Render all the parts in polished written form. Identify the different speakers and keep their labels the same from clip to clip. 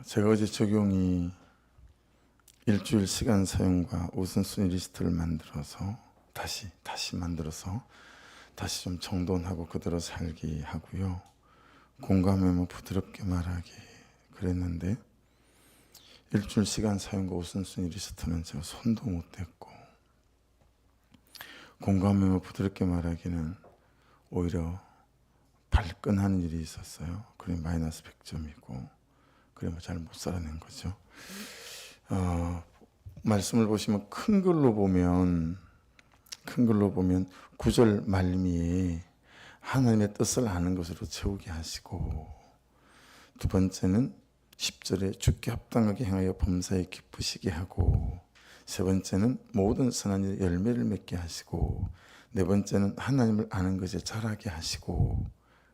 Speaker 1: 제가 어제 적용이 일주일 시간 사용과 우선순위 리스트를 만들어서 다시 만들어서 다시 좀 정돈하고 그대로 살기 하고요. 공감하면 부드럽게 말하기 그랬는데 일주일 시간 사용과 우선순위 리스트는 제가 손도 못 댔고 공감하면 부드럽게 말하기는 오히려 발끈하는 일이 있었어요. 그래 마이너스 100점이고 그래 뭐 잘 못 살아낸 거죠. 말씀을 보시면 큰 글로 보면 9절 말미에 하나님의 뜻을 아는 것으로 채우게 하시고, 두 번째는 10절에 주께 합당하게 행하여 범사에 기쁘시게 하고, 세 번째는 모든 선한 일 열매를 맺게 하시고, 네 번째는 하나님을 아는 것에 자라게 하시고,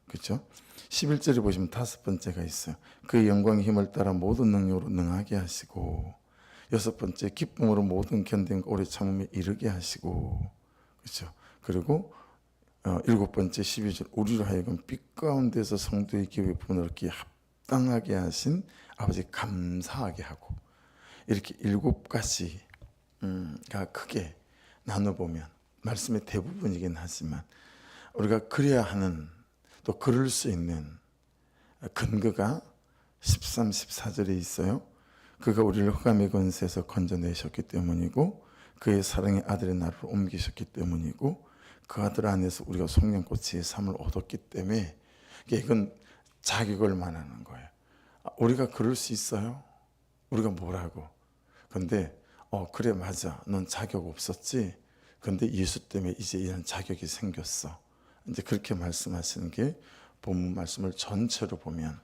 Speaker 1: 그렇죠? 11절에 보시면 다섯 번째가 있어요. 그의 영광의 힘을 따라 모든 능력으로 능하게 하시고, 여섯 번째 기쁨으로 모든 견딤과 오래 참음에 이르게 하시고, 그렇죠? 그리고 일곱 번째 12절 우리로 하여금 빛 가운데서 성도의 기업의 분을 얻기에 합당하게 하신 아버지 감사하게 하고, 이렇게 일곱 가지가 크게 나눠보면 말씀의 대부분이긴 하지만 우리가 그래야 하는 또 그럴 수 있는 근거가 13, 14절에 있어요. 그가 우리를 흑암의 권세에서 건져내셨기 때문이고, 그의 사랑의 아들의 나라로 옮기셨기 때문이고, 그 아들 안에서 우리가 성령꽃의 삶을 얻었기 때문에 이건 자격을 말하는 거예요. 우리가 그럴 수 있어요? 우리가 뭐라고? 근데 그래 맞아, 넌 자격 없었지? 근데 예수 때문에 이제 이런 자격이 생겼어. 이제 그렇게 말씀하시는 게 본문 말씀을 전체로 보면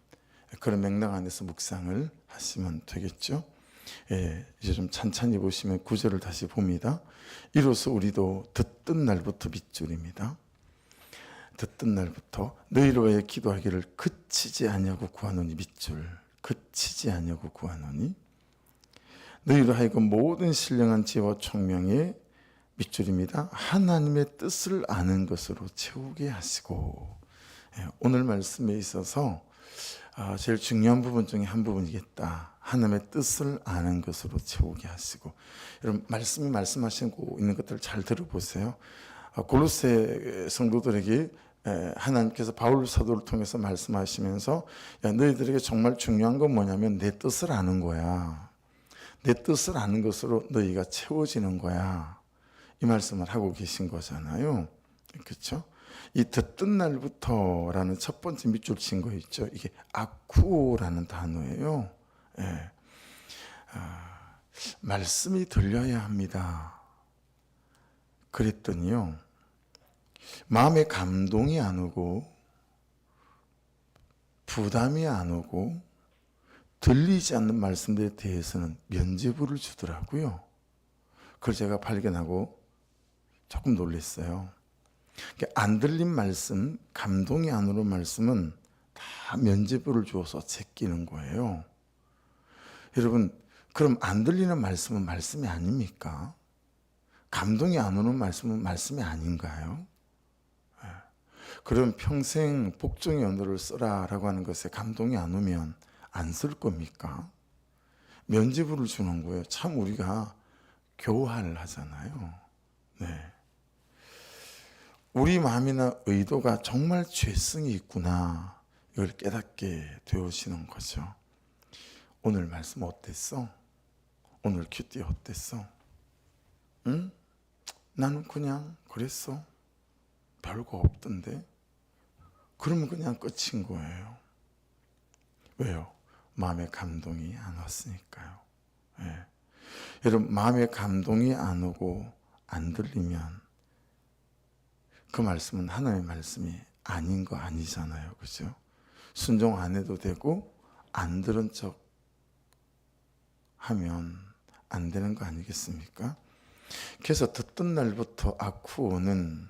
Speaker 1: 그런 맥락 안에서 묵상을 하시면 되겠죠. 이제 좀 찬찬히 보시면 9절을 다시 봅니다. 이로써 우리도 듣던 날부터 밑줄입니다. 듣던 날부터 너희로 하여 기도하기를 그치지 아니하고 구하노니, 밑줄 그치지 아니하고 구하노니, 너희로 하여금 모든 신령한 지혜와 총명의, 밑줄입니다, 하나님의 뜻을 아는 것으로 채우게 하시고. 오늘 말씀에 있어서 제일 중요한 부분 중에 한 부분이겠다. 하나님의 뜻을 아는 것으로 채우게 하시고. 여러분 말씀이 말씀하시고 있는 것들을 잘 들어보세요. 골로새 성도들에게 하나님께서 바울 사도를 통해서 말씀하시면서, 야, 너희들에게 정말 중요한 건 뭐냐면 내 뜻을 아는 거야. 내 뜻을 아는 것으로 너희가 채워지는 거야. 이 말씀을 하고 계신 거잖아요. 그렇죠? 이 듣던 날부터라는 첫 번째 밑줄 친 거 있죠. 이게 아쿠오라는 단어예요. 말씀이 들려야 합니다. 그랬더니요, 마음에 감동이 안 오고 부담이 안 오고 들리지 않는 말씀들에 대해서는 면죄부를 주더라고요. 그걸 제가 발견하고 조금 놀랐어요. 안 들린 말씀, 감동이 안 오는 말씀은 다 면죄부를 주어서 제끼는 거예요. 여러분, 그럼 안 들리는 말씀은 말씀이 아닙니까? 감동이 안 오는 말씀은 말씀이 아닌가요? 그럼 평생 복종의 언어를 써라라고 하는 것에 감동이 안 오면 안 쓸 겁니까? 면죄부를 주는 거예요. 참 우리가 교활 하잖아요. 네. 우리 마음이나 의도가 정말 죄성이 있구나, 이걸 깨닫게 되어지는 거죠. 오늘 말씀 어땠어? 오늘 큐티 어땠어? 응? 나는 그냥 그랬어. 별거 없던데. 그러면 그냥 끝인 거예요. 왜요? 마음에 감동이 안 왔으니까요. 여러분, 마음에 감동이 안 오고 안 들리면 그 말씀은 하나님의 말씀이 아닌 거 아니잖아요. 그죠? 순종 안 해도 되고 안 들은 척 하면 안 되는 거 아니겠습니까? 그래서 듣던 날부터 아쿠오는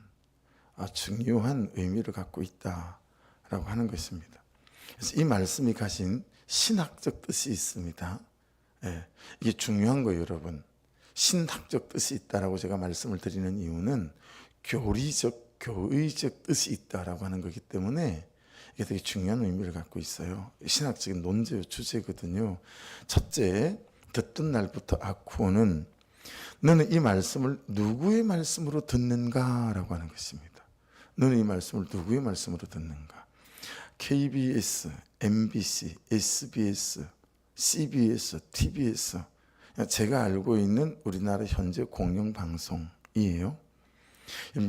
Speaker 1: 중요한 의미를 갖고 있다라고 하는 것입니다. 그래서 이 말씀이 가진 신학적 뜻이 있습니다. 이게 중요한 거예요, 여러분. 신학적 뜻이 있다라고 제가 말씀을 드리는 이유는 교리적, 교의적 뜻이 있다라고 하는 거기 때문에 이게 되게 중요한 의미를 갖고 있어요. 신학적인 논제의 주제거든요. 첫째, 듣던 날부터 아쿠오는 너는 이 말씀을 누구의 말씀으로 듣는가라고 하는 것입니다. 너는 이 말씀을 누구의 말씀으로 듣는가? KBS, MBC, SBS, CBS, TBS, 제가 알고 있는 우리나라 현재 공영방송이에요.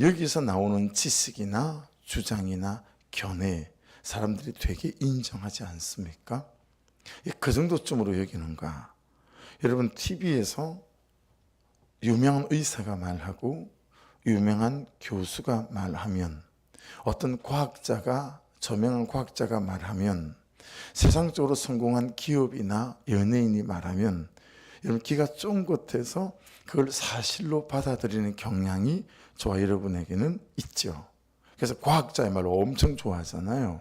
Speaker 1: 여기서 나오는 지식이나 주장이나 견해, 사람들이 되게 인정하지 않습니까? 그 정도쯤으로 여기는가? 여러분, TV에서 유명한 의사가 말하고 유명한 교수가 말하면, 어떤 과학자가, 저명한 과학자가 말하면, 세상적으로 성공한 기업이나 연예인이 말하면 여러분 귀가 쫑긋해서 그걸 사실로 받아들이는 경향이 저와 여러분에게는 있죠. 그래서 과학자의 말을 엄청 좋아하잖아요.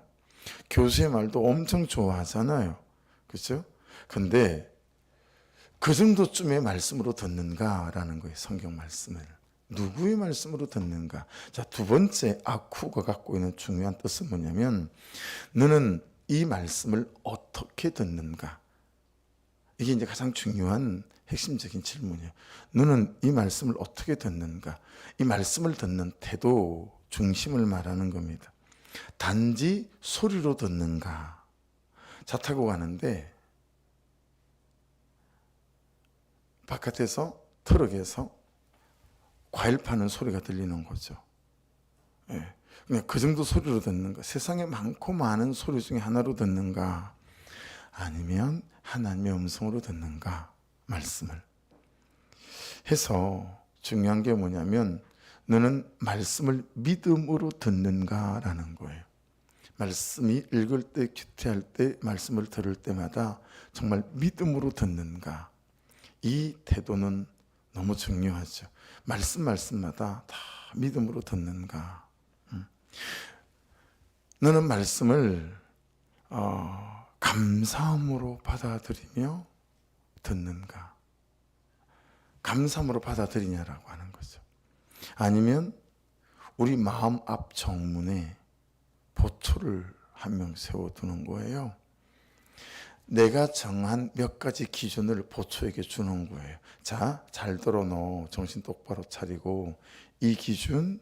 Speaker 1: 교수의 말도 엄청 좋아하잖아요. 그렇죠? 근데 그 정도쯤의 말씀으로 듣는가라는 거예요. 성경 말씀을. 누구의 말씀으로 듣는가? 자, 두 번째 아쿠가 갖고 있는 중요한 뜻은 뭐냐면, 너는 이 말씀을 어떻게 듣는가? 이게 이제 가장 중요한 핵심적인 질문이에요. 너는 이 말씀을 어떻게 듣는가? 이 말씀을 듣는 태도, 중심을 말하는 겁니다. 단지 소리로 듣는가? 차 타고 가는데 바깥에서 트럭에서 과일 파는 소리가 들리는 거죠. 예. 그냥 그 정도 소리로 듣는가? 세상에 많고 많은 소리 중에 하나로 듣는가? 아니면 하나님의 음성으로 듣는가? 말씀을 해서 중요한 게 뭐냐면, 너는 말씀을 믿음으로 듣는가라는 거예요. 말씀이 읽을 때, 큐티할 때, 말씀을 들을 때마다 정말 믿음으로 듣는가? 이 태도는 너무 중요하죠. 말씀마다 다 믿음으로 듣는가? 너는 말씀을 감사함으로 받아들이며 듣는가? 감사함으로 받아들이냐라고 하는 거죠. 아니면 우리 마음 앞 정문에 보초를 한 명 세워두는 거예요. 내가 정한 몇 가지 기준을 보초에게 주는 거예요. 자, 잘 들어 너 정신 똑바로 차리고, 이 기준,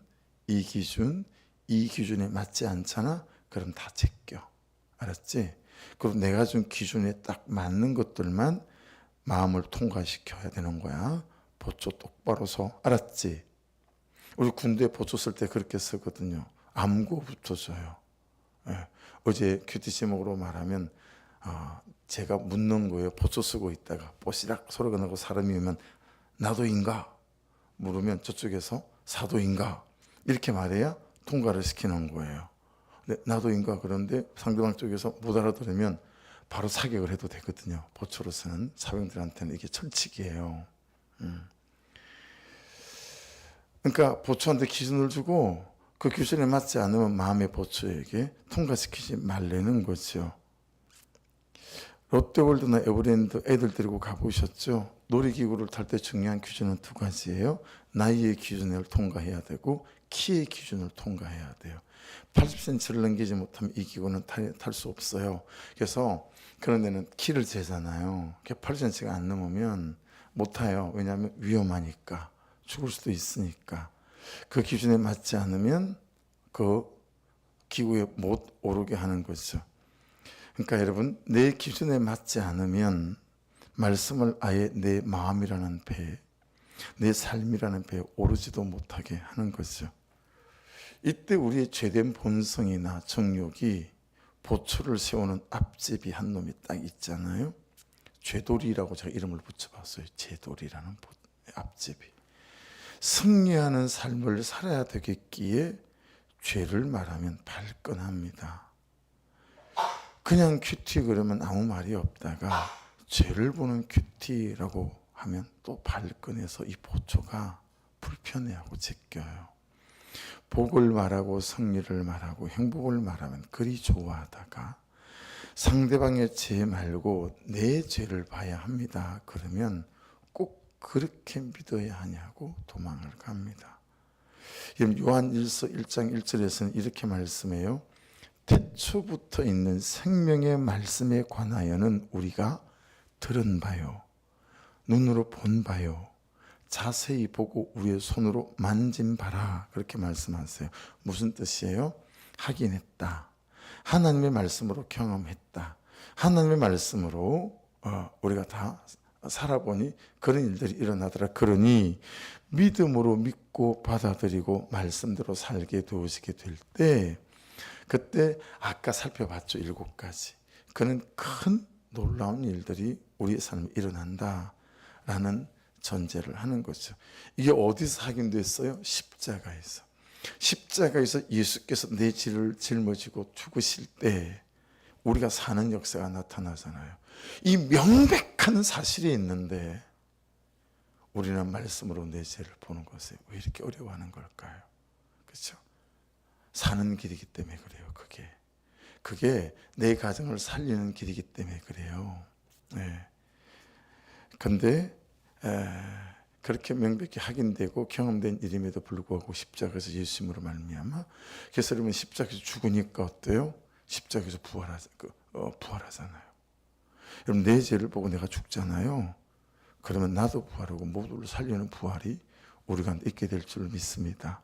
Speaker 1: 이 기준, 이 기준에 맞지 않잖아? 그럼 다 제껴. 알았지? 그럼 내가 준 기준에 딱 맞는 것들만 마음을 통과시켜야 되는 거야. 보초 똑바로 서. 알았지? 우리 군대 보초 쓸 때 그렇게 쓰거든요. 암고부터 줘요. 예. 어제 큐티 제목으로 말하면 제가 묻는 거예요. 보초 쓰고 있다가 뽀시락 소리가 나고 사람이 오면 나도인가? 물으면 저쪽에서 사도인가? 이렇게 말해야 통과를 시키는 거예요. 근데 나도인가? 그런데 상대방 쪽에서 못 알아들으면 바로 사격을 해도 되거든요. 보초로 쓰는 사병들한테는 이게 철칙이에요. 그러니까 보초한테 기준을 주고 그 기준에 맞지 않으면 마음의 보초에게 통과시키지 말라는 거죠. 롯데월드나 에버랜드 애들 데리고 가보셨죠? 놀이기구를 탈 때 중요한 기준은 두 가지예요. 나이의 기준을 통과해야 되고 키의 기준을 통과해야 돼요. 80cm를 넘기지 못하면 이 기구는 탈 수 없어요. 그래서 그런 데는 키를 재잖아요. 80cm가 안 넘으면 못 타요. 왜냐하면 위험하니까. 죽을 수도 있으니까. 그 기준에 맞지 않으면 그 기구에 못 오르게 하는 거죠. 그러니까 여러분, 내 기준에 맞지 않으면 말씀을 아예 내 마음이라는 배에, 내 삶이라는 배에 오르지도 못하게 하는 거죠. 이때 우리의 죄된 본성이나 정욕이 보초를 세우는 앞집이 한 놈이 딱 있잖아요. 죄돌이라고 제가 이름을 붙여봤어요. 죄돌이라는 앞집이. 승리하는 삶을 살아야 되겠기에 죄를 말하면 발끈합니다. 그냥 큐티 그러면 아무 말이 없다가 죄를 보는 큐티라고 하면 또 발끈해서 이 보초가 불편해하고 제껴요. 복을 말하고 승리를 말하고 행복을 말하면 그리 좋아하다가 상대방의 죄 말고 내 죄를 봐야 합니다. 그러면 꼭 그렇게 믿어야 하냐고 도망을 갑니다. 요한 1서 1장 1절에서는 이렇게 말씀해요. 태초부터 있는 생명의 말씀에 관하여는 우리가 들은 바요, 눈으로 본 바요, 자세히 보고 우리의 손으로 만진 바라. 그렇게 말씀하세요. 무슨 뜻이에요? 확인했다. 하나님의 말씀으로 경험했다. 하나님의 말씀으로 우리가 다 살아보니 그런 일들이 일어나더라. 그러니 믿음으로 믿고 받아들이고 말씀대로 살게 되어지게 될 때, 그때 아까 살펴봤죠. 7가지. 그는 큰 놀라운 일들이 우리의 삶에 일어난다라는 전제를 하는 거죠. 이게 어디서 확인됐어요? 십자가에서. 십자가에서 예수께서 내 죄를 짊어지고 죽으실 때 우리가 사는 역사가 나타나잖아요. 이 명백한 사실이 있는데 우리는 말씀으로 내 죄를 보는 것에 왜 이렇게 어려워하는 걸까요? 그렇죠? 사는 길이기 때문에 그래요. 그게 내 가정을 살리는 길이기 때문에 그래요. 네. 근데 그렇게 명백히 확인되고 경험된 일임에도 불구하고 십자가에서 예수님으로 말미암아, 그래서 여러분 십자가에서 죽으니까 어때요? 십자가에서 부활하잖아요. 여러분 내 죄를 보고 내가 죽잖아요. 그러면 나도 부활하고 모두를 살리는 부활이 우리가 있게 될 줄 믿습니다.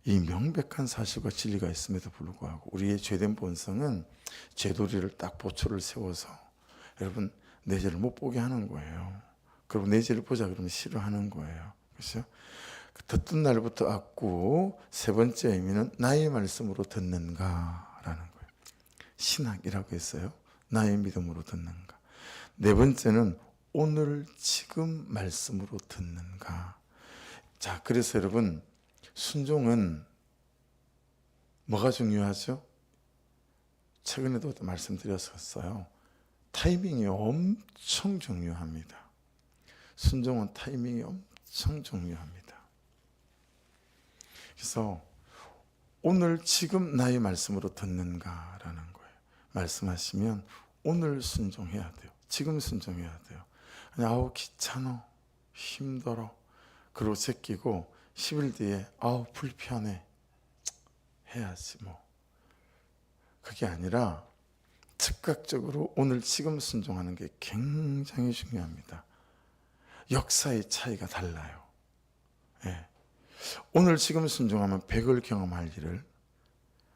Speaker 1: 이 명백한 사실과 진리가 있음에도 불구하고 우리의 죄된 본성은 죄도리를 딱 보초를 세워서 여러분 내 죄를 못 보게 하는 거예요. 그리고 내 죄를 보자 그러면 싫어하는 거예요. 그렇죠? 듣던 날부터 악고, 세 번째 의미는 나의 말씀으로 듣는가라는 거예요. 신학이라고 했어요. 나의 믿음으로 듣는가. 네 번째는 오늘 지금 말씀으로 듣는가. 자, 그래서 여러분 순종은 뭐가 중요하죠? 최근에도 말씀드렸었어요. 타이밍이 엄청 중요합니다. 순종은 타이밍이 엄청 중요합니다. 그래서 오늘 지금 나의 말씀으로 듣는가라는 거예요. 말씀하시면 오늘 순종해야 돼요. 지금 순종해야 돼요. 아우 귀찮아, 힘들어, 그러고 제끼고 10일 뒤에 아우 불편해 해야지 뭐. 그게 아니라 즉각적으로 오늘 지금 순종하는 게 굉장히 중요합니다. 역사의 차이가 달라요. 예. 오늘 지금 순종하면 100을 경험할 일을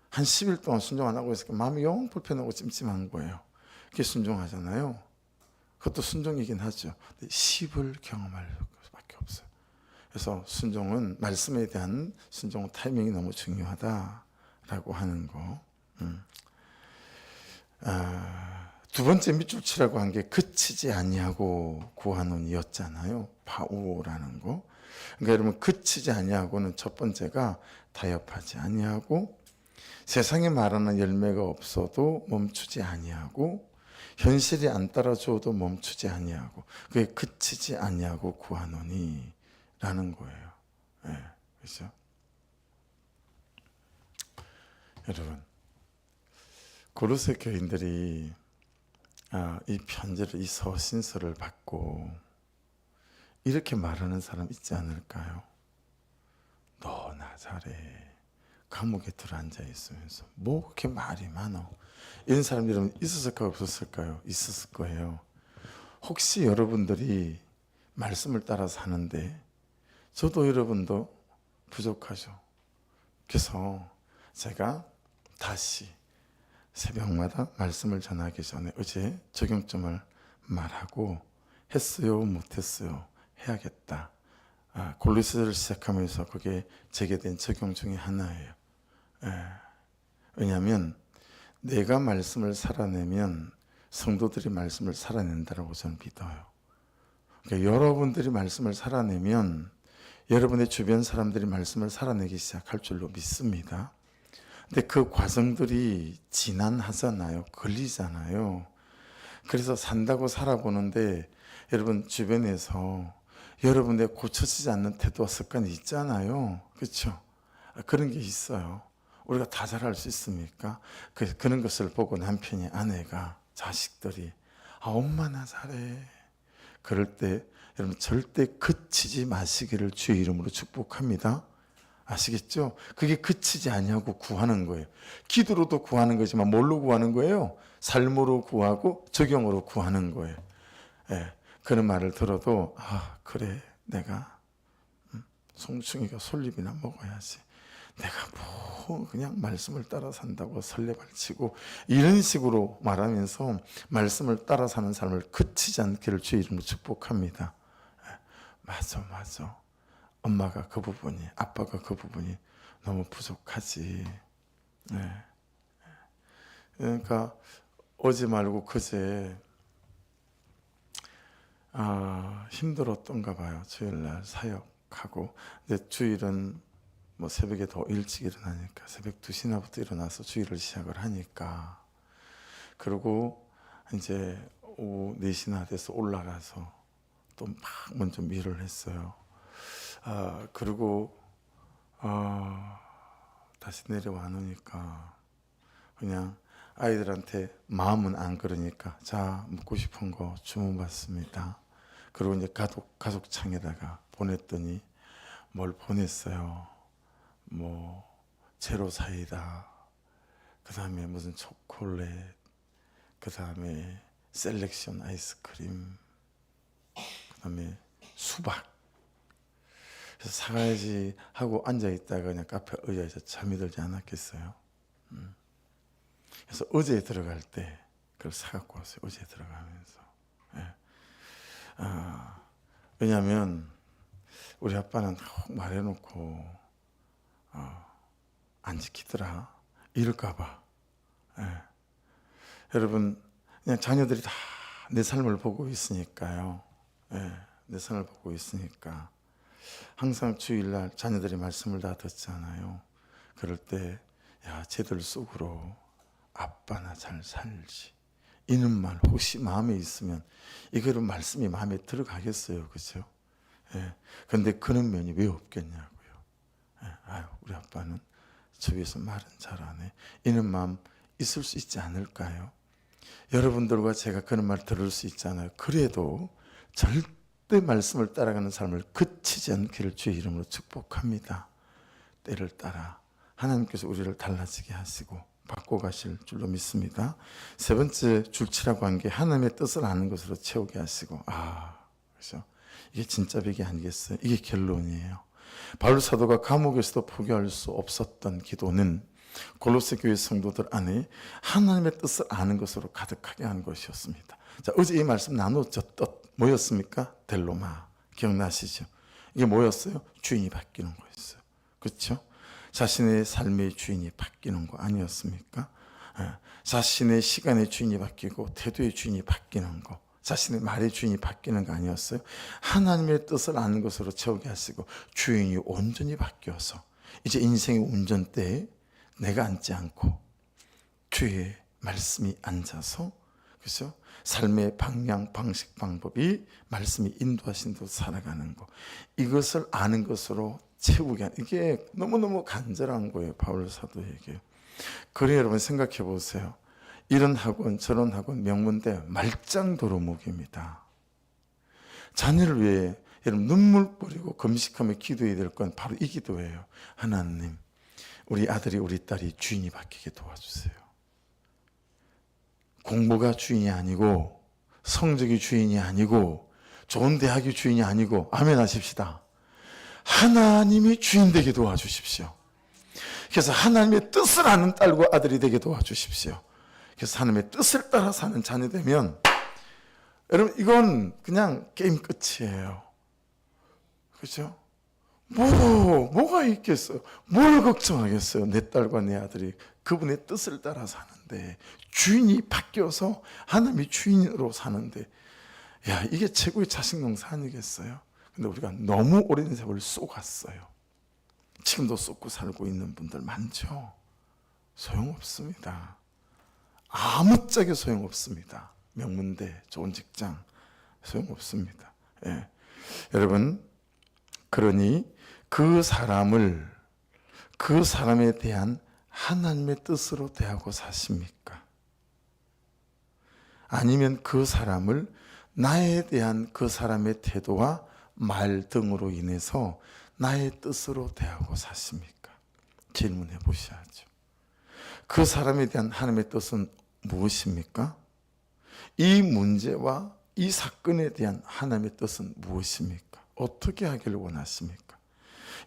Speaker 1: 한 10일 동안 순종 안 하고 있으니까 마음이 영 불편하고 찜찜한 거예요. 그게 순종하잖아요. 그것도 순종이긴 하죠. 10을 경험할 수밖에 없어요. 그래서 순종은, 말씀에 대한 순종은 타이밍이 너무 중요하다라고 하는 거. 두 번째 밑줄 치라고 한 게 그치지 아니하고 구하노니였잖아요. 파우라는 거. 그러니까 여러분 그치지 아니하고는 첫 번째가 타협하지 아니하고, 세상에 말하는 열매가 없어도 멈추지 아니하고, 현실이 안 따라줘도 멈추지 아니하고, 그게 그치지 아니하고 구하노니 라는 거예요. 네, 그렇죠? 여러분 고로새 교인들이 이 편지를, 이 서신서를 받고 이렇게 말하는 사람 있지 않을까요? 너 나 잘해, 감옥에 들어앉아 있으면서 뭐 그렇게 말이 많어. 이런 사람들이 여러분 있었을까요? 없었을까요? 있었을 거예요. 혹시 여러분들이 말씀을 따라 사는데 저도 여러분도 부족하죠. 그래서 제가 다시 새벽마다 말씀을 전하기 전에 어제 적용점을 말하고 했어요, 못했어요, 해야겠다. 골로새를 시작하면서 그게 제게 된 적용 중에 하나예요. 왜냐하면 내가 말씀을 살아내면 성도들이 말씀을 살아낸다라고 저는 믿어요. 그러니까 여러분들이 말씀을 살아내면 여러분의 주변 사람들이 말씀을 살아내기 시작할 줄로 믿습니다. 근데 그 과정들이 지난하잖아요. 걸리잖아요. 그래서 산다고 살아보는데 여러분 주변에서 여러분의 고쳐지지 않는 태도와 습관이 있잖아요. 그렇죠? 그런 게 있어요. 우리가 다 잘할 수 있습니까? 그런 것을 보고 남편이, 아내가, 자식들이 엄마 나 잘해. 그럴 때 여러분 절대 그치지 마시기를 주의 이름으로 축복합니다. 아시겠죠? 그게 그치지 아니하고 구하는 거예요. 기도로도 구하는 거지만 뭘로 구하는 거예요? 삶으로 구하고 적용으로 구하는 거예요. 예, 그런 말을 들어도 아 그래 내가 송충이가 솔잎이나 먹어야지. 내가 뭐 그냥 말씀을 따라 산다고 설레발치고 이런 식으로 말하면서 말씀을 따라 사는 삶을 그치지 않기를 주의 이름으로 축복합니다. 예, 맞아. 엄마가 그 부분이, 아빠가 그 부분이 너무 부족하지. 네. 그러니까 어제 말고 그제 힘들었던가 봐요. 주일날 사역하고. 근데 주일은 뭐 새벽에 더 일찍 일어나니까 새벽 2시나부터 일어나서 주일을 시작을 하니까 그리고 이제 오후 4시나 돼서 올라가서 또 막 먼저 일을 했어요. 그리고 다시 내려와 놓으니까 그냥 아이들한테 마음은 안 그러니까 자 먹고 싶은 거 주문 받습니다. 그리고 이제 가족창에다가 보냈더니 뭘 보냈어요. 뭐 제로 사이다, 그 다음에 무슨 초콜릿, 그 다음에 셀렉션 아이스크림, 그 다음에 수박. 그래서 사가야지 하고 앉아있다가 그냥 카페 의자에서 잠이 들지 않았겠어요. 그래서 어제 들어갈 때 그걸 사갖고 왔어요. 어제 들어가면서. 예. 왜냐하면 우리 아빠는 말해놓고 안 지키더라 이럴까봐. 예. 여러분 그냥 자녀들이 다 내 삶을 보고 있으니까요. 예. 내 삶을 보고 있으니까 항상 주일날 자녀들이 말씀을 다 듣잖아요. 그럴 때 야 쟤들 속으로 아빠나 잘 살지 이는 말 혹시 마음에 있으면 이거는 말씀이 마음에 들어가겠어요, 그렇죠? 예. 근데 그런 면이 왜 없겠냐고요. 예. 아유 우리 아빠는 주위에서 말은 잘하네 이런 마음 있을 수 있지 않을까요? 여러분들과 제가 그런 말 들을 수 있잖아요. 그래도 절대 말씀을 따라가는 삶을 그치지 않기를 주의 이름으로 축복합니다. 때를 따라 하나님께서 우리를 달라지게 하시고 바꿔가실 줄로 믿습니다. 세 번째 줄치라고 한 게 하나님의 뜻을 아는 것으로 채우게 하시고 그렇죠? 이게 진짜 백이 아니겠어요? 이게 결론이에요. 바울 사도가 감옥에서도 포기할 수 없었던 기도는 골로새 교회 성도들 안에 하나님의 뜻을 아는 것으로 가득하게 한 것이었습니다. 자, 어제 이 말씀 나눴죠. 뭐였습니까? 델로마. 기억나시죠? 이게 뭐였어요? 주인이 바뀌는 거였어요. 그렇죠? 자신의 삶의 주인이 바뀌는 거 아니었습니까? 자신의 시간의 주인이 바뀌고 태도의 주인이 바뀌는 거, 자신의 말의 주인이 바뀌는 거 아니었어요? 하나님의 뜻을 아는 것으로 채우게 하시고 주인이 온전히 바뀌어서 이제 인생의 운전대에 내가 앉지 않고 주의 말씀이 앉아서, 그렇죠? 삶의 방향, 방식, 방법이 말씀이 인도하신 대로 살아가는 것, 이것을 아는 것으로 채우게 하는, 이게 너무너무 간절한 거예요, 바울 사도에게. 그래 여러분 생각해 보세요. 이런 학원 저런 학원 명문대 말짱 도루묵입니다. 자녀를 위해 여러분 눈물 뿌리고 금식하며 기도해야 될 건 바로 이 기도예요. 하나님, 우리 아들이 우리 딸이 주인이 바뀌게 도와주세요. 공부가 주인이 아니고 성적이 주인이 아니고 좋은 대학이 주인이 아니고, 아멘 하십시다. 하나님이 주인 되게 도와주십시오. 그래서 하나님의 뜻을 아는 딸과 아들이 되게 도와주십시오. 그래서 하나님의 뜻을 따라 사는 자녀 되면 여러분 이건 그냥 게임 끝이에요. 그렇죠? 뭐가 있겠어요? 뭘 걱정하겠어요? 내 딸과 내 아들이 그분의 뜻을 따라 사는데, 주인이 바뀌어서 하나님이 주인으로 사는데, 야, 이게 최고의 자식 농사 아니겠어요? 근데 우리가 너무 오랜 세월 쏘갔어요. 지금도 쏟고 살고 있는 분들 많죠? 소용없습니다. 아무짝에 소용없습니다. 명문대, 좋은 직장 소용없습니다. 예. 여러분, 그러니 그 사람을 그 사람에 대한 하나님의 뜻으로 대하고 사십니까? 아니면 그 사람을 나에 대한 그 사람의 태도와 말 등으로 인해서 나의 뜻으로 대하고 사십니까? 질문해 보셔야죠. 그 사람에 대한 하나님의 뜻은 무엇입니까? 이 문제와 이 사건에 대한 하나님의 뜻은 무엇입니까? 어떻게 하기를 원하십니까?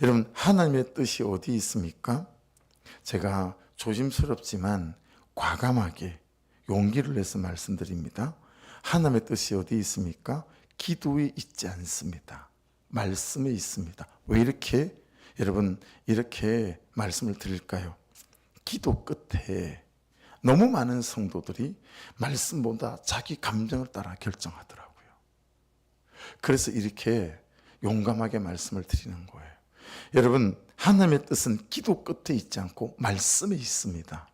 Speaker 1: 여러분, 하나님의 뜻이 어디 있습니까? 제가 조심스럽지만 과감하게 용기를 내서 말씀드립니다. 하나님의 뜻이 어디 있습니까? 기도에 있지 않습니다. 말씀에 있습니다. 왜 여러분 이렇게 말씀을 드릴까요? 기도 끝에 너무 많은 성도들이 말씀보다 자기 감정을 따라 결정하더라고요. 그래서 이렇게 용감하게 말씀을 드리는 거예요. 여러분, 하나님의 뜻은 기도 끝에 있지 않고 말씀에 있습니다.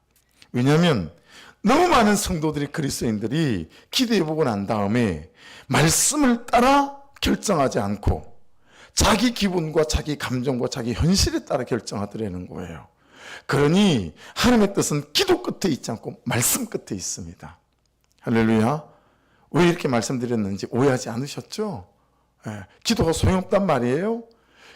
Speaker 1: 왜냐하면 너무 많은 성도들이, 그리스도인들이 기도해보고 난 다음에 말씀을 따라 결정하지 않고 자기 기분과 자기 감정과 자기 현실에 따라 결정하더라는 거예요. 그러니 하나님의 뜻은 기도 끝에 있지 않고 말씀 끝에 있습니다. 할렐루야. 왜 이렇게 말씀드렸는지 오해하지 않으셨죠? 기도가 소용없단 말이에요?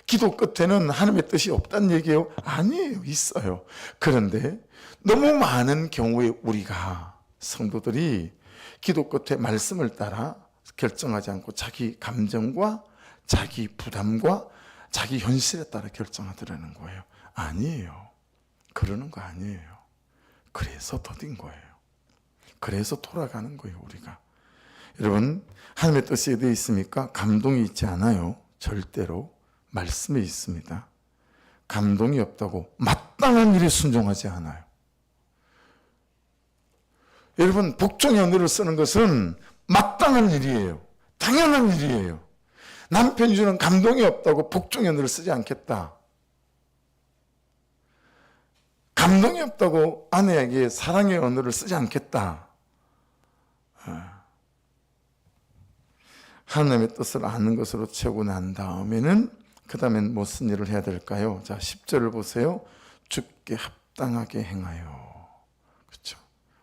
Speaker 1: 기도 끝에는 하나님의 뜻이 없다는 얘기예요? 아니에요. 있어요. 그런데 너무 많은 경우에 우리가, 성도들이 기도 끝에 말씀을 따라 결정하지 않고 자기 감정과 자기 부담과 자기 현실에 따라 결정하더라는 거예요. 아니에요. 그러는 거 아니에요. 그래서 더딘 거예요. 그래서 돌아가는 거예요, 우리가. 여러분, 하나님의 뜻이 어디에 있습니까? 감동이 있지 않아요. 절대로. 말씀에 있습니다. 감동이 없다고 마땅한 일에 순종하지 않아요. 여러분, 복종의 언어를 쓰는 것은 마땅한 일이에요. 당연한 일이에요. 남편이 주는 감동이 없다고 복종의 언어를 쓰지 않겠다. 감동이 없다고 아내에게 사랑의 언어를 쓰지 않겠다. 하나님의 뜻을 아는 것으로 채우고 난 다음에는 그 다음엔 무슨 일을 해야 될까요? 자, 10절을 보세요. 주께 합당하게 행하여. 그렇죠?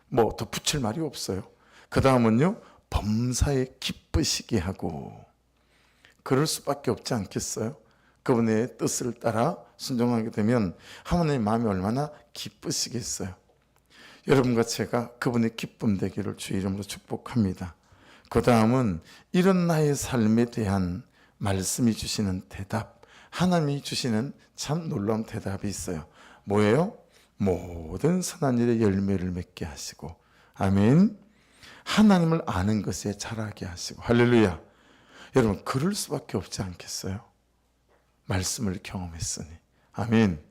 Speaker 1: 뭐 더 붙일 말이 없어요. 그 다음은요, 범사에 기쁘시게 하고. 그럴 수밖에 없지 않겠어요? 그분의 뜻을 따라 순종하게 되면 하나님의 마음이 얼마나 기쁘시겠어요. 여러분과 제가 그분의 기쁨 되기를 주의 이름으로 축복합니다. 그 다음은 이런 나의 삶에 대한 말씀이 주시는 대답, 하나님이 주시는 참 놀라운 대답이 있어요. 뭐예요? 모든 선한 일에 열매를 맺게 하시고, 아멘. 하나님을 아는 것에 자라게 하시고, 할렐루야. 여러분, 그럴 수밖에 없지 않겠어요? 말씀을 경험했으니. 아멘.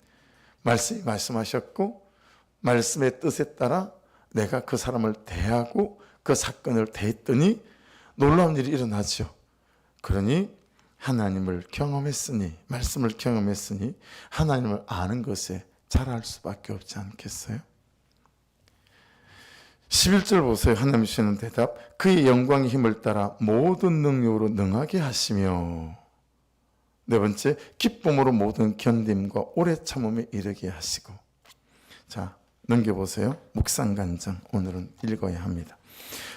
Speaker 1: 말씀이 말씀하셨고 말씀의 뜻에 따라 내가 그 사람을 대하고 그 사건을 대했더니 놀라운 일이 일어나죠. 그러니 하나님을 경험했으니, 말씀을 경험했으니 하나님을 아는 것에 자랄 수밖에 없지 않겠어요? 11절 보세요. 하나님 주시는 대답. 그의 영광의 힘을 따라 모든 능력으로 능하게 하시며, 네 번째, 기쁨으로 모든 견딤과 오래 참음에 이르게 하시고. 자, 넘겨보세요. 묵상간증 오늘은 읽어야 합니다.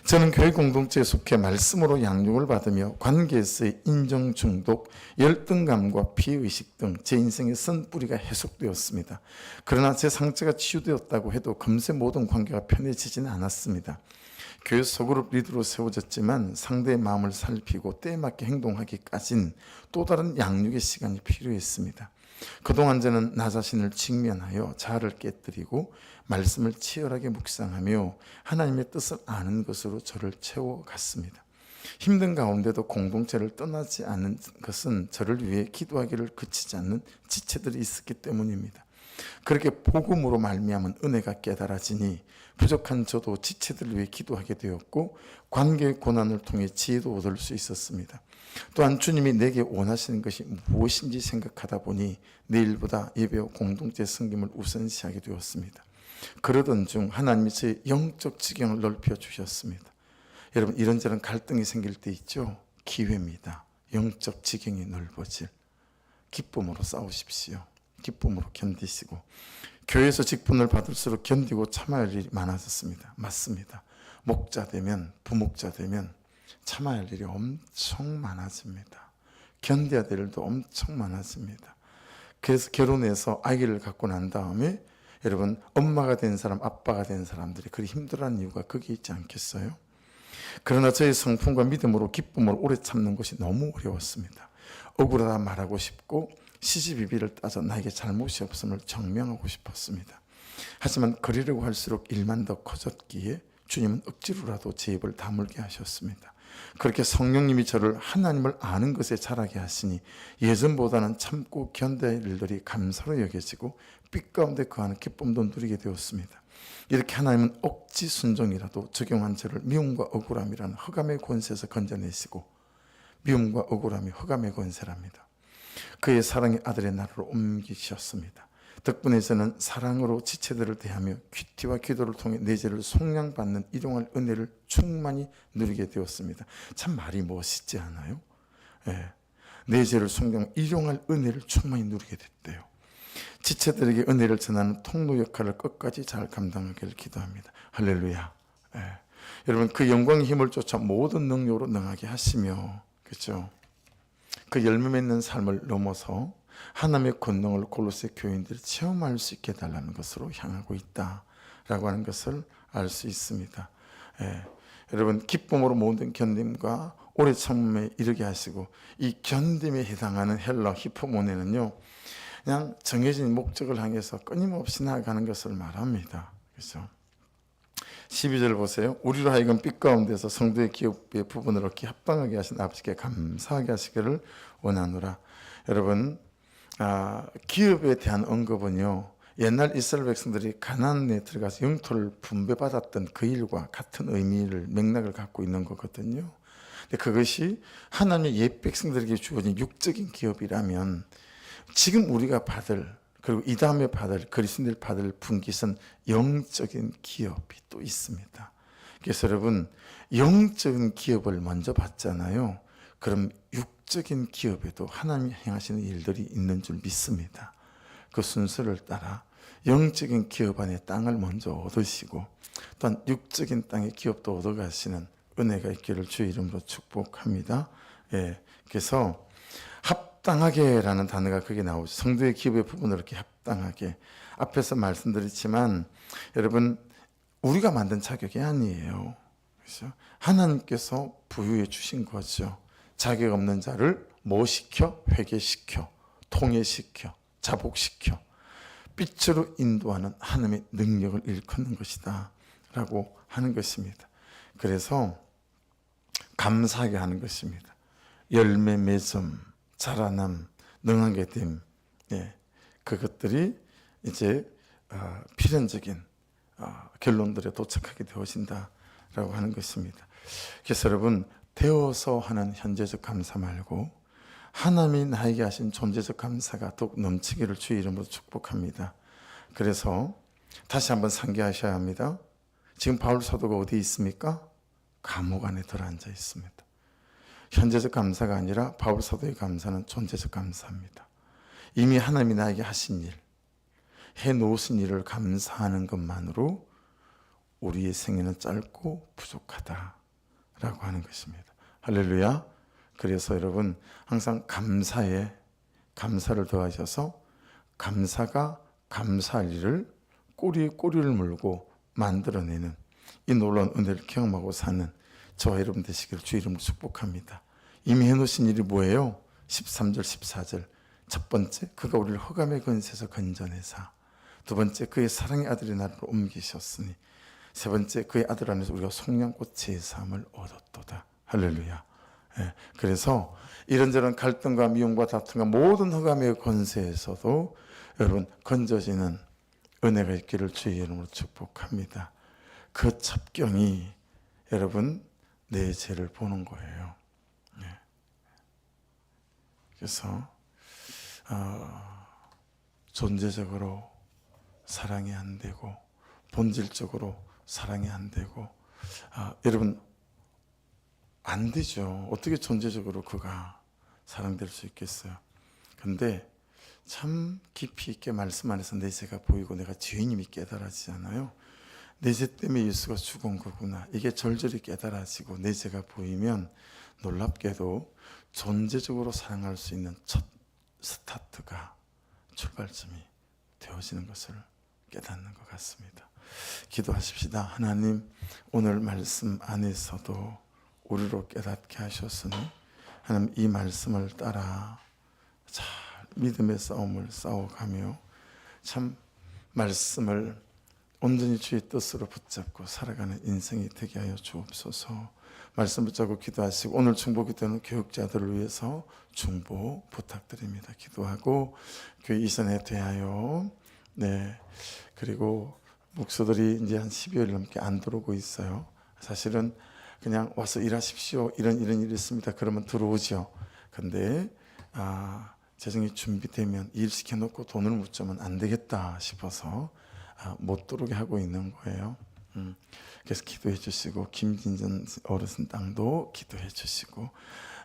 Speaker 1: 저는 교회 공동체에 속해 말씀으로 양육을 받으며 관계에서의 인정 중독, 열등감과 피의식 등 제 인생의 쓴뿌리가 해속되었습니다. 그러나 제 상처가 치유되었다고 해도 금세 모든 관계가 편해지지는 않았습니다. 교회 소그룹 리더로 세워졌지만 상대의 마음을 살피고 때에 맞게 행동하기까진 또 다른 양육의 시간이 필요했습니다. 그동안 저는 나 자신을 직면하여 자아를 깨뜨리고 말씀을 치열하게 묵상하며 하나님의 뜻을 아는 것으로 저를 채워갔습니다. 힘든 가운데도 공동체를 떠나지 않는 것은 저를 위해 기도하기를 그치지 않는 지체들이 있었기 때문입니다. 그렇게 복음으로 말미암은 은혜가 깨달아지니 부족한 저도 지체들을 위해 기도하게 되었고 관계의 고난을 통해 지혜도 얻을 수 있었습니다. 또한 주님이 내게 원하시는 것이 무엇인지 생각하다 보니 내일보다 예배와 공동체 섬김을 우선시하게 되었습니다. 그러던 중 하나님이 제 영적 지경을 넓혀 주셨습니다. 여러분, 이런저런 갈등이 생길 때 있죠? 기회입니다. 영적 지경이 넓어질. 기쁨으로 싸우십시오. 기쁨으로 견디시고. 교회에서 직분을 받을수록 견디고 참아야 할 일이 많아졌습니다. 맞습니다. 목자 되면, 부목자 되면 참아야 할 일이 엄청 많아집니다. 견뎌야 될 일도 엄청 많아집니다. 그래서 결혼해서 아기를 갖고 난 다음에 여러분 엄마가 된 사람, 아빠가 된 사람들이 그리 힘들어하는 이유가 거기 있지 않겠어요? 그러나 저의 성품과 믿음으로 기쁨으로 오래 참는 것이 너무 어려웠습니다. 억울하다 말하고 싶고 시시비비를 따져 나에게 잘못이 없음을 증명하고 싶었습니다. 하지만 그리려고 할수록 일만 더 커졌기에 주님은 억지로라도 제 입을 다물게 하셨습니다. 그렇게 성령님이 저를 하나님을 아는 것에 자라게 하시니 예전보다는 참고 견뎌야 할 일들이 감사로 여겨지고 빛 가운데 거하는 기쁨도 누리게 되었습니다. 이렇게 하나님은 억지 순종이라도 적용한 저를 미움과 억울함이라는 흑암의 권세에서 건져내시고, 미움과 억울함이 흑암의 권세랍니다. 그의 사랑의 아들의 나라로 옮기셨습니다. 덕분에 저는 사랑으로 지체들을 대하며 큐티와 기도를 통해 내 죄를 속량받는 일용할 은혜를 충만히 누리게 되었습니다. 참 말이 멋있지 않아요? 예. 내 죄를 속량, 일용할 은혜를 충만히 누리게 됐대요. 지체들에게 은혜를 전하는 통로 역할을 끝까지 잘 감당하기를 기도합니다. 할렐루야. 예. 여러분, 그 영광의 힘을 쫓아 모든 능력으로 능하게 하시며, 그렇죠? 그 열매 맺는 삶을 넘어서 하나님의 권능을 골로새 교인들이 체험할 수 있게 해달라는 것으로 향하고 있다라고 하는 것을 알 수 있습니다. 예. 여러분, 기쁨으로 모든 견딤과 오래 참음에 이르게 하시고, 이 견딤에 해당하는 헬라 히포모네는요, 그냥 정해진 목적을 향해서 끊임없이 나아가는 것을 말합니다. 그렇죠? 12절 보세요. 우리로 하여금 빛 가운데서 성도의 기업의 부분을 얻기 합당하게 하신 아버지께 감사하게 하시기를 원하노라. 여러분, 기업에 대한 언급은요, 옛날 이스라엘 백성들이 가나안에 들어가서 영토를 분배받았던 그 일과 같은 의미를, 맥락을 갖고 있는 거거든요. 근데 그것이 하나님의 옛 백성들에게 주어진 육적인 기업이라면, 지금 우리가 받을, 그리고 이 다음에 받을, 그리스도인들이 받을 분깃은 영적인 기업이 또 있습니다. 그래서 여러분, 영적인 기업을 먼저 받잖아요. 그럼 육적인 기업에도 하나님이 행하시는 일들이 있는 줄 믿습니다. 그 순서를 따라 영적인 기업 안에 땅을 먼저 얻으시고, 또한 육적인 땅의 기업도 얻어가시는 은혜가 있기를 주의 이름으로 축복합니다. 예, 그래서 합당하게라는 단어가 거기에 나오죠. 성도의 기업의 부분을 이렇게 합당하게. 앞에서 말씀드렸지만 여러분, 우리가 만든 자격이 아니에요. 그렇죠? 하나님께서 부여해 주신 거죠. 자격 없는 자를 뭐 시켜? 회개시켜, 통회시켜, 자복시켜, 빛으로 인도하는 하나님의 능력을 일컫는 것이다 라고 하는 것입니다. 그래서 감사하게 하는 것입니다. 열매 맺음, 자라남, 능하게 됨, 예, 그것들이 이제 필연적인 결론들에 도착하게 되어진다라고 하는 것입니다. 그래서 여러분, 되어서 하는 현재적 감사 말고 하나님이 나에게 하신 존재적 감사가 더욱 넘치기를 주의 이름으로 축복합니다. 그래서 다시 한번 상기하셔야 합니다. 지금 바울 사도가 어디 있습니까? 감옥 안에 들어앉아 있습니다. 현재적 감사가 아니라 바울 사도의 감사는 존재적 감사입니다. 이미 하나님이 나에게 하신 일, 해놓으신 일을 감사하는 것만으로 우리의 생애는 짧고 부족하다라고 하는 것입니다. 할렐루야. 그래서 여러분, 항상 감사에 감사를 더하셔서 감사가 감사할 일을 꼬리에 꼬리를 물고 만들어내는 이 놀라운 은혜를 경험하고 사는 저와 여러분 되시기를 주의 이름으로 축복합니다. 이미 해놓으신 일이 뭐예요? 13절 14절. 첫 번째, 그가 우리를 흑암의 권세에서 건져내사. 두 번째, 그의 사랑의 아들의 나라로 옮기셨으니. 세 번째, 그의 아들 안에서 우리가 속량꽃 제사함을 얻었도다. 할렐루야. 예, 그래서 이런저런 갈등과 미움과 다툼과 모든 흑암의 권세에서도 여러분 건져지는 은혜가 있기를 주의 이름으로 축복합니다. 그 첩경이 여러분 내 죄를 보는 거예요. 예. 그래서 존재적으로 사랑이 안 되고 본질적으로 사랑이 안 되고 여러분 안 되죠. 어떻게 존재적으로 그가 사랑될 수 있겠어요? 근데 참 깊이 있게 말씀 안에서 내 죄가 보이고 내가 죄인임이 깨달아지잖아요. 내 죄 때문에 예수가 죽은 거구나. 이게 절절히 깨달아지고 내 죄가 보이면 놀랍게도 존재적으로 사랑할 수 있는 첫 스타트가 출발점이 되어지는 것을 깨닫는 것 같습니다. 기도하십시다. 하나님, 오늘 말씀 안에서도 우리로 깨닫게 하셨으니 하나님, 이 말씀을 따라 잘 믿음의 싸움을 싸워가며 참 말씀을 온전히 주의 뜻으로 붙잡고 살아가는 인생이 되게 하여 주옵소서. 말씀 붙잡고 기도하시고, 오늘 중보기도는 교육자들을 위해서 중보 부탁드립니다. 기도하고 교회 이전에 대하여, 네, 그리고 목사들이 이제 한 12일 넘게 안 들어오고 있어요. 사실은 그냥 와서 일하십시오, 이런 일이 있습니다, 그러면 들어오죠. 근데 재정이 준비되면 일 시켜놓고 돈을 묻자면 안 되겠다 싶어서 못 들어오게 하고 있는 거예요. 그래서 기도해 주시고, 김진전 어르신 땅도 기도해 주시고,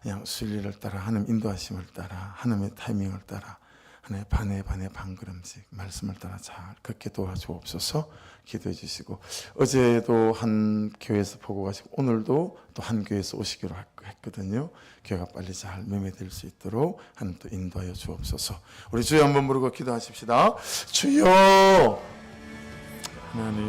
Speaker 1: 그냥 순리를 따라, 하나님 인도하심을 따라, 하나님의 타이밍을 따라, 하나님의 반에 반걸음씩 말씀을 따라 잘 걷게 도와주옵소서. 기도해 주시고, 어제도 한 교회에서 보고 가시고 오늘도 또 한 교회에서 오시기로 했거든요. 교회가 빨리 잘 매매될 수 있도록 하나님 또 인도하여 주옵소서. 우리 주여 한번 부르고 기도하십시다. 주여, 하나님